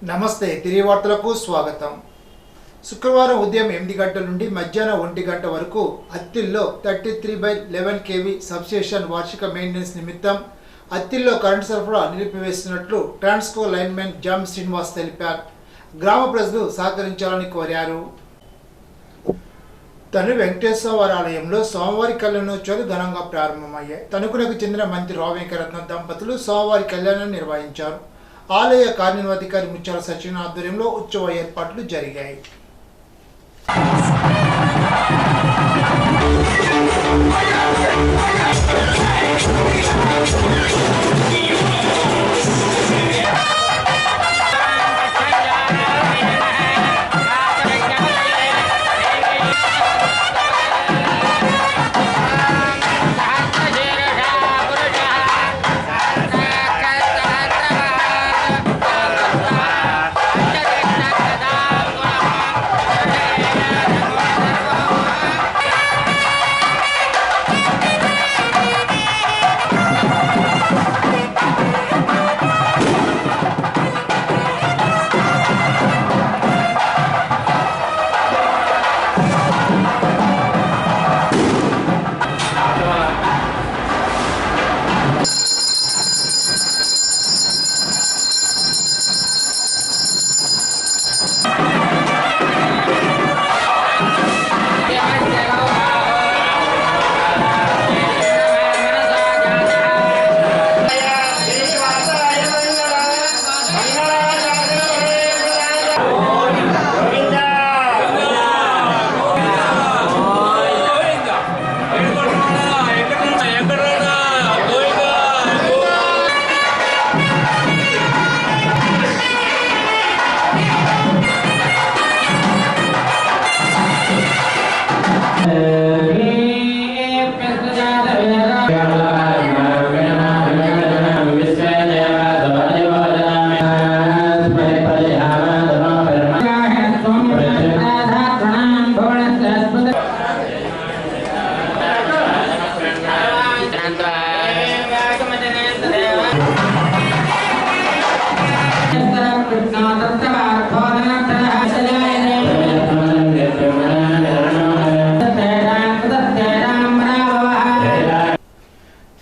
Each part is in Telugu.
నమస్తే తిరిగి వార్తలకు స్వాగతం. శుక్రవారం ఉదయం 8 గంటల నుండి మధ్యాహ్నం 1 గంట వరకు అత్తిల్లో 33/11 kV సబ్స్టేషన్ వార్షిక మెయింటెనెన్స్ నిమిత్తం అత్తిల్లో కరెంటు సరఫరా నిలిపివేస్తున్నట్లు ట్రాన్స్కో లైన్మెన్ జామ్ శ్రీనివాస్ తెలిపారు. గ్రామ ప్రజలు సహకరించాలని కోరారు. తను వెంకటేశ్వర ఆలయంలో సోమవారి కళ్యాణోత్సవాలు ఘనంగా ప్రారంభమయ్యాయి. తణుకునకు చెందిన మంత్రి రావేంకరత్న దంపతులు సోమవారి కళ్యాణాన్ని నిర్వహించారు. ఆలయ కార్యనిర్వాహకారి ముత్యాల సచిన్ ఆధ్వర్యంలో ఉత్సవ ఏర్పాట్లు జరిగాయి.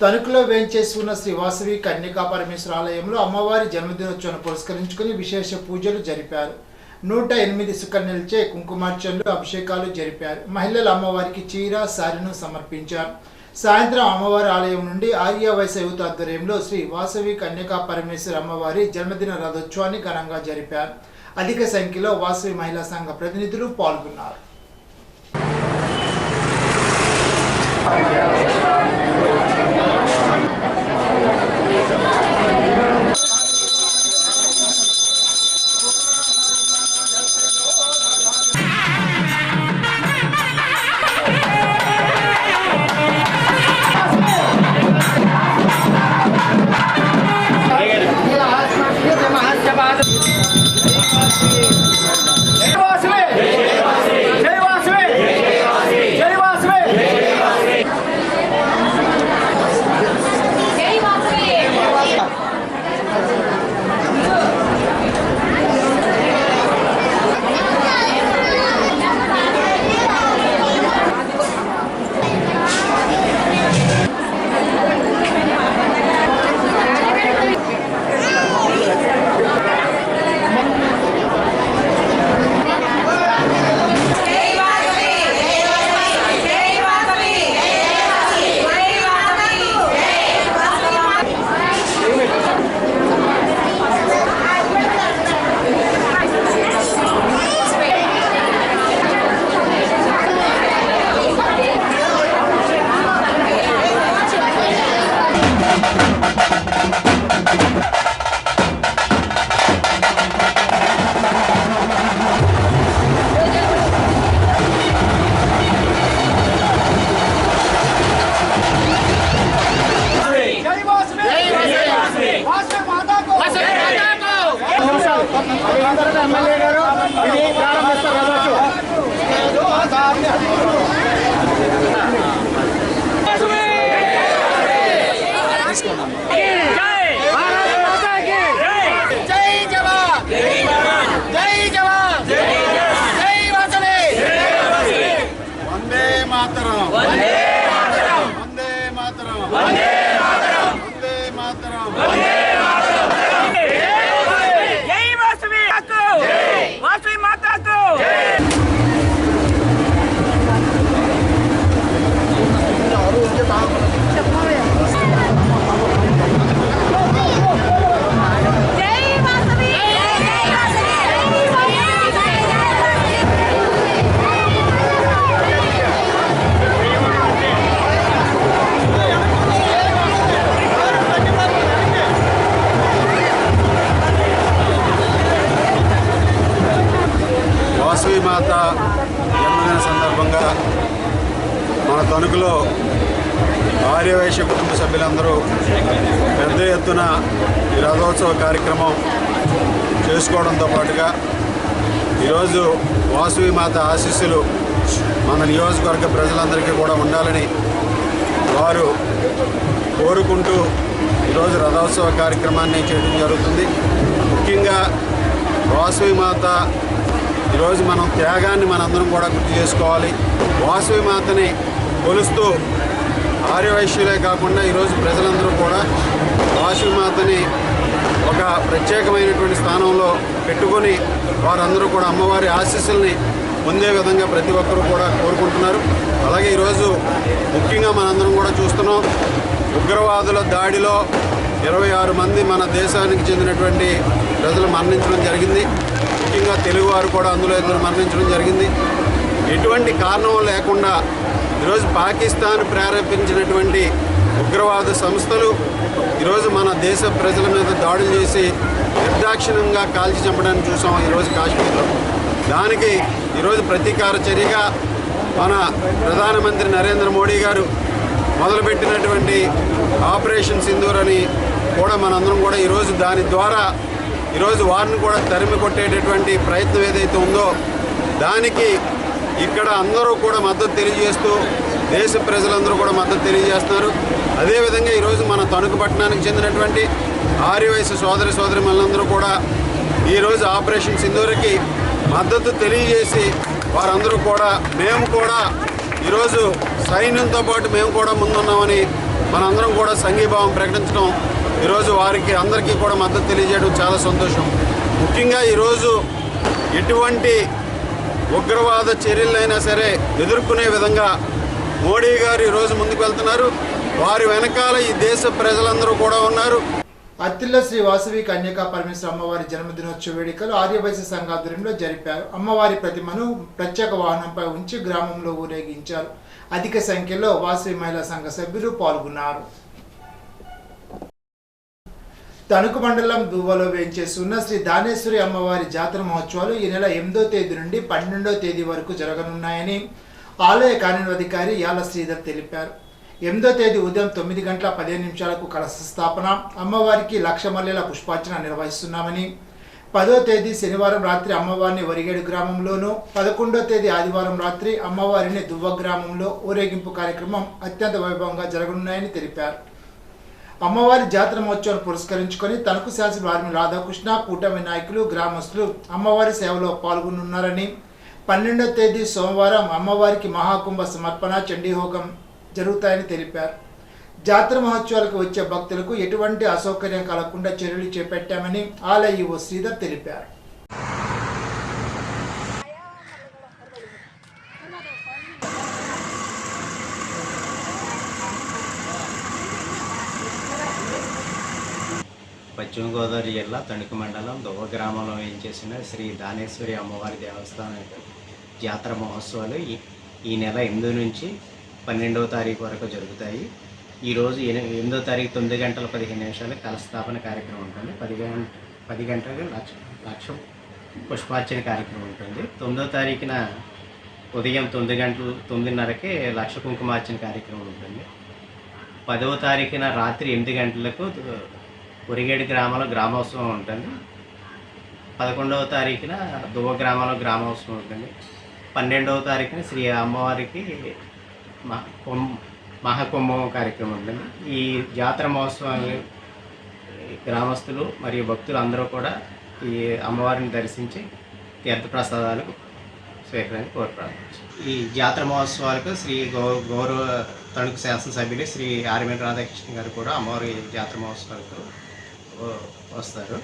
తణుకులో వేంచేసి ఉన్న శ్రీ వాసవి కన్యకా పరమేశ్వర ఆలయంలో అమ్మవారి జన్మదినోత్సవాన్ని పురస్కరించుకుని విశేష పూజలు జరిపారు. 108 సుకన్యలచే కుంకుమార్చనలు, అభిషేకాలు జరిపారు. మహిళలు అమ్మవారికి చీర, సారిను సమర్పించారు. సాయంత్రం అమ్మవారి ఆలయం నుండి ఆర్య వైశ్య యువత ఆధ్వర్యంలో శ్రీ వాసవి కన్యకా పరమేశ్వర అమ్మవారి జన్మదిన రథోత్సవాన్ని ఘనంగా జరిపారు. అధిక సంఖ్యలో వాసవి మహిళా సంఘ ప్రతినిధులు పాల్గొన్నారు. जय जवान। వాసవిమాత జన్మదిన సందర్భంగా మన తణుకులో ఆర్యవైశ్య కుటుంబ సభ్యులందరూ పెద్ద ఎత్తున ఈ రథోత్సవ కార్యక్రమం చేసుకోవడంతో పాటుగా ఈరోజు వాసవిమాత ఆశీస్సులు మన నియోజకవర్గ ప్రజలందరికీ కూడా ఉండాలని వారు కోరుకుంటూ ఈరోజు రథోత్సవ కార్యక్రమాన్ని చేయడం జరుగుతుంది. ముఖ్యంగా వాసవిమాత ఈరోజు మనం త్యాగాన్ని మనందరం కూడా గుర్తు చేసుకోవాలి. వాసవిమాతని కొలుస్తూ ఆర్యవైశ్యులే కాకుండా ఈరోజు ప్రజలందరూ కూడా వాసవిమాతని ఒక ప్రత్యేకమైనటువంటి స్థానంలో పెట్టుకొని వారందరూ కూడా అమ్మవారి ఆశీస్సుల్ని పొందే విధంగా ప్రతి ఒక్కరూ కూడా కోరుకుంటున్నారు. అలాగే ఈరోజు ముఖ్యంగా మనందరం కూడా చూస్తున్నాం, ఉగ్రవాదుల దాడిలో 26 మంది మన దేశానికి చెందినటువంటి ప్రజలు మరణించడం జరిగింది. ముఖ్యంగా తెలుగువారు కూడా అందులో 2 మరణించడం జరిగింది. ఎటువంటి కారణం లేకుండా ఈరోజు పాకిస్తాన్ ప్రేరేపించినటువంటి ఉగ్రవాద సంస్థలు ఈరోజు మన దేశ ప్రజల మీద దాడులు చేసి నిర్దాక్షిణ్యంగా కాల్చి చంపడాన్ని చూసాం ఈరోజు కాశ్మీర్లో. దానికి ఈరోజు ప్రతీకార చర్యగా మన ప్రధానమంత్రి నరేంద్ర మోడీ గారు మొదలుపెట్టినటువంటి ఆపరేషన్ సింధూర్ అని కూడా మనందరం కూడా ఈరోజు దాని ద్వారా ఈరోజు వారిని కూడా తరిమి కొట్టేటటువంటి ప్రయత్నం ఏదైతే ఉందో దానికి ఇక్కడ అందరూ కూడా మద్దతు తెలియజేస్తూ దేశ ప్రజలందరూ కూడా మద్దతు తెలియజేస్తున్నారు. అదేవిధంగా ఈరోజు మన తణుకు పట్టణానికి చెందినటువంటి ఆర్యవైశ్య సోదరిమణులందరూ కూడా ఈరోజు ఆపరేషన్ సింధూర్కి మద్దతు తెలియజేసి వారందరూ కూడా మేము కూడా ఈరోజు సైన్యంతో పాటు మేము కూడా ముందున్నామని మనందరం కూడా సంఘీభావం ప్రకటించడం, ఈరోజు వారికి అందరికీ కూడా మద్దతు తెలియజేయడం చాలా సంతోషం. ముఖ్యంగా ఈరోజు ఎటువంటి ఉగ్రవాద చర్యలైనా సరే ఎదుర్కొనే విధంగా మోడీ గారు ఈరోజు ముందుకు వెళ్తున్నారు. వారి వెనకాల ఈ దేశ ప్రజలందరూ కూడా ఉన్నారు. అత్తిల్ల శ్రీ వాసవి కన్యకా పరమేశ్వర అమ్మవారి జన్మదినోత్సవ వేడుకలు ఆర్యవైశ్య సంఘ ఆధ్వర్యంలో జరిపారు. అమ్మవారి ప్రతిమను ప్రత్యేక వాహనంపై ఉంచి గ్రామంలో ఊరేగించారు. అధిక సంఖ్యలో వాసవి మహిళా సంఘ సభ్యులు పాల్గొన్నారు. తణుకు మండలం దువ్వలో వేంచేసి ఉన్న శ్రీ దానేశ్వరి అమ్మవారి జాతర మహోత్సవాలు ఈ నెల 8వ తేదీ నుండి 12వ తేదీ వరకు జరగనున్నాయని ఆలయ కార్యనిర్వహణాధికారి యాల శ్రీధర్ తెలిపారు. 8వ తేదీ ఉదయం 9:15 కలశ స్థాపన, అమ్మవారికి లక్ష మల్లెల పుష్పార్చన నిర్వహిస్తున్నామని, 10వ తేదీ శనివారం రాత్రి అమ్మవారిని వరిగేడు గ్రామంలోనూ, 11వ తేదీ ఆదివారం రాత్రి అమ్మవారిని దువ్వ గ్రామంలో ఊరేగింపు కార్యక్రమం అత్యంత వైభవంగా జరగనున్నాయని తెలిపారు. అమ్మవారి జాతర మహోత్సవాన్ని పురస్కరించుకొని తణుకు శాసన ఆర్మీ రాధాకృష్ణ, కూటమి నాయకులు, గ్రామస్తులు అమ్మవారి సేవలో పాల్గొనున్నారని, 12వ తేదీ సోమవారం అమ్మవారికి మహాకుంభ సమర్పణ, చండీహోగం జరుగుతాయని తెలిపారు. జాతర మహోత్సవాలకు వచ్చే భక్తులకు ఎటువంటి అసౌకర్యం కలగకుండా చర్యలు చేపట్టామని ఆలయ ఈవో శ్రీధర్ తెలిపారు. పశ్చిమ గోదావరి జిల్లా తణుకు మండలం దువ్వ గ్రామంలో వేయించేసిన శ్రీ దానేశ్వరి అమ్మవారి దేవస్థానం జాతర మహోత్సవాలు ఈ నెల 8 నుంచి 12వ తారీఖు వరకు జరుగుతాయి. ఈరోజు 8వ తారీఖు 9:15 కలస్థాపన కార్యక్రమం ఉంటుంది. 10 గంటలకు లక్ష పుష్పార్చన కార్యక్రమం ఉంటుంది. 9వ తారీఖున ఉదయం 9:30కి లక్ష కుంకుమార్చన కార్యక్రమం ఉంటుంది. 10వ తారీఖున రాత్రి 8 గంటలకు వరిగేడు గ్రామంలో గ్రామోత్సవం ఉంటుంది. 11వ తారీఖున దువ్వ గ్రామంలో గ్రామోత్సవం ఉంటుంది. 12వ తారీఖున శ్రీ అమ్మవారికి మహాకుంభం కార్యక్రమం ఉంటుంది. ఈ జాతర మహోత్సవాన్ని గ్రామస్తులు మరియు భక్తులు అందరూ కూడా ఈ అమ్మవారిని దర్శించి తీర్థప్రసాదాలు స్వీకరించి కోరుకోవచ్చు. ఈ జాతర మహోత్సవాలకు శ్రీ గౌరవ తణుకు శాసనసభ్యులు శ్రీ ఆర్మీ రాధాకృష్ణ గారు కూడా అమ్మవారి జాతర మహోత్సవాలకు వస్తారు.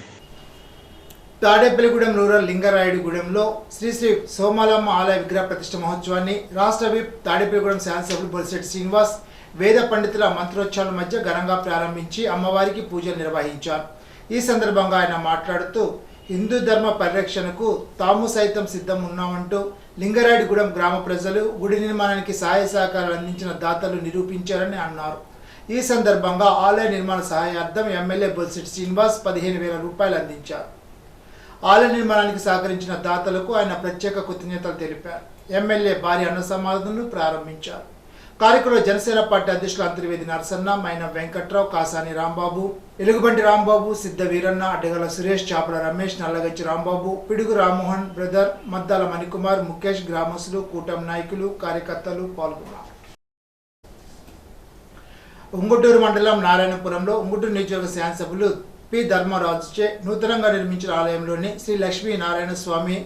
తాడేపల్లిగూడెం రూరల్ లింగరాయుడుగూడెంలో శ్రీ శ్రీ సోమాలమ్మ ఆలయ విగ్రహ ప్రతిష్ఠ మహోత్సవాన్ని రాష్ట్ర విప్ తాడేపల్లిగూడెం శాసనసభ్యులు బొలిశెట్టి శ్రీనివాస్ వేద పండితుల మంత్రోచ్చారణ మధ్య ఘనంగా ప్రారంభించి అమ్మవారికి పూజలు నిర్వహించారు. ఈ సందర్భంగా ఆయన మాట్లాడుతూ హిందూ ధర్మ పరిరక్షణకు తాము సైతం సిద్ధం ఉన్నామంటూ లింగరాయుడుగూడెం గ్రామ ప్రజలు గుడి నిర్మాణానికి సహాయ సహకారాలు అందించిన దాతలు నిరూపించారని అన్నారు. ఈ సందర్భంగా ఆలయ నిర్మాణ సహాయార్థం ఎమ్మెల్యే బొలిశెట్టి శ్రీనివాస్ 15,000 రూపాయలు అందించారు. ఆలయ నిర్మాణానికి సహకరించిన దాతలకు ఆయన ప్రత్యేక కృతజ్ఞతలు తెలిపారు. ఎమ్మెల్యే భారీ అన్న సమాధులను ప్రారంభించారు. కార్యక్రమంలో జనసేన పార్టీ అధ్యక్షులు అంతర్వేది నరసన్న, మైనం వెంకట్రావు, కాసాని రాంబాబు, ఎలుగుబంటి రాంబాబు, సిద్ధ వీరన్న, అడ్డగల సురేష్, చాపల రమేష్, నల్లగచ్చి రాంబాబు, పిడుగు రామ్మోహన్ బ్రదర్, మద్దాల మణికుమార్, ముఖేష్, గ్రామస్తులు, కూటమి నాయకులు, కార్యకర్తలు పాల్గొన్నారు. ఉంగుటూరు మండలం నారాయణపురంలో ఉంగుటూరు నియోజకవర్గ శాసనసభ్యులు పి ధర్మరాజుచే నూతనంగా నిర్మించిన ఆలయంలోని శ్రీ లక్ష్మీ నారాయణ స్వామి,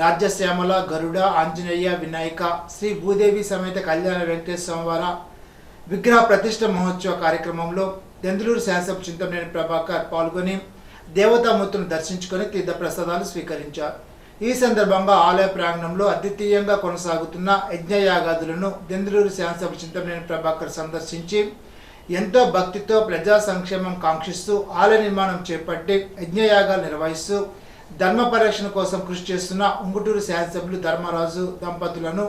రాజ్యశ్యామల, గరుడ, ఆంజనేయ, వినాయక, శ్రీ భూదేవి సమేత కళ్యాణ వెంకటేశ్వర వారి విగ్రహ ప్రతిష్ఠ మహోత్సవ కార్యక్రమంలో దెందులూరు శాసనసభ్యులు చింతమనేని ప్రభాకర్ పాల్గొని దేవతామూర్తులను దర్శించుకొని తీర్థప్రసాదాలు స్వీకరించారు. ఈ సందర్భంగా ఆలయ ప్రాంగణంలో అద్వితీయంగా కొనసాగుతున్న యజ్ఞయాగాదులను దెందులూరు శాసనసభ్యులు చింతమనేని ప్రభాకర్ సందర్శించి ఎంతో భక్తితో ప్రజా సంక్షేమం కాంక్షిస్తూ ఆలయ నిర్మాణం చేపట్టి యజ్ఞయాగాలు నిర్వహిస్తూ ధర్మ పరిరక్షణ కోసం కృషి చేస్తున్న ఉంగుటూరు శాసనసభ్యులు ధర్మరాజు దంపతులను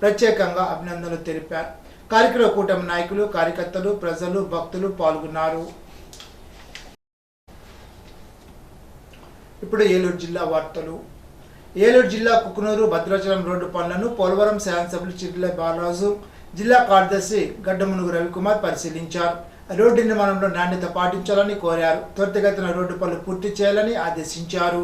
ప్రత్యేకంగా అభినందనలు తెలిపారు. కార్యక్రమ కూటమి నాయకులు, కార్యకర్తలు, ప్రజలు, భక్తులు పాల్గొన్నారు. ఇప్పుడు ఏలూరు జిల్లా వార్తలు. ఏలూరు జిల్లా కుకునూరు భద్రాచలం రోడ్డు పనులను పోలవరం శాసనసభ్యులు చిర్ల బాలరాజు, జిల్లా కార్యదర్శి గడ్డమునుగు రవికుమార్ పరిశీలించారు. రోడ్డు నిర్మాణంలో నాణ్యత పాటించాలని కోరారు. త్వరితగతిన రోడ్డు పనులు పూర్తి చేయాలని ఆదేశించారు.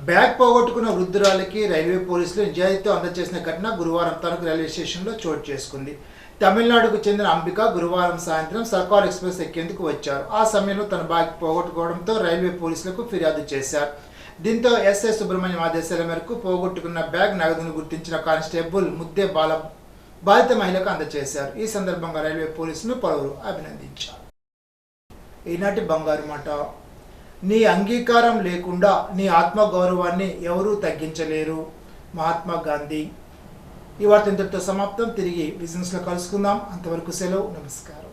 బ్యాగ్ పోగొట్టుకున్న వృద్ధురాలికి రైల్వే పోలీసులు నిజాయితీతో అందజేసిన ఘటన గురువారం తణుకు రైల్వే స్టేషన్లో చోటు చేసుకుంది. తమిళనాడుకు చెందిన అంబిక గురువారం సాయంత్రం సర్కార్ ఎక్స్ప్రెస్ ఎక్కేందుకు వచ్చారు. ఆ సమయంలో తన బ్యాగ్ పోగొట్టుకోవడంతో రైల్వే పోలీసులకు ఫిర్యాదు చేశారు. దీంతో ఎస్ఐ సుబ్రహ్మణ్యం ఆదేశాల మేరకు పోగొట్టుకున్న బ్యాగ్ నగదును గుర్తించిన కానిస్టేబుల్ ముద్దే బాధిత మహిళకు అందజేశారు. ఈ సందర్భంగా రైల్వే పోలీసును పలువురు అభినందించారు. ఈనాటి బంగారు మాట. నీ అంగీకారం లేకుండా నీ ఆత్మగౌరవాన్ని ఎవరూ తగ్గించలేరు. మహాత్మా గాంధీ. ఈ వార్త ఇంతటితో సమాప్తం. తిరిగి బిజినెస్లో కలుసుకుందాం. అంతవరకు సెలవు. నమస్కారం.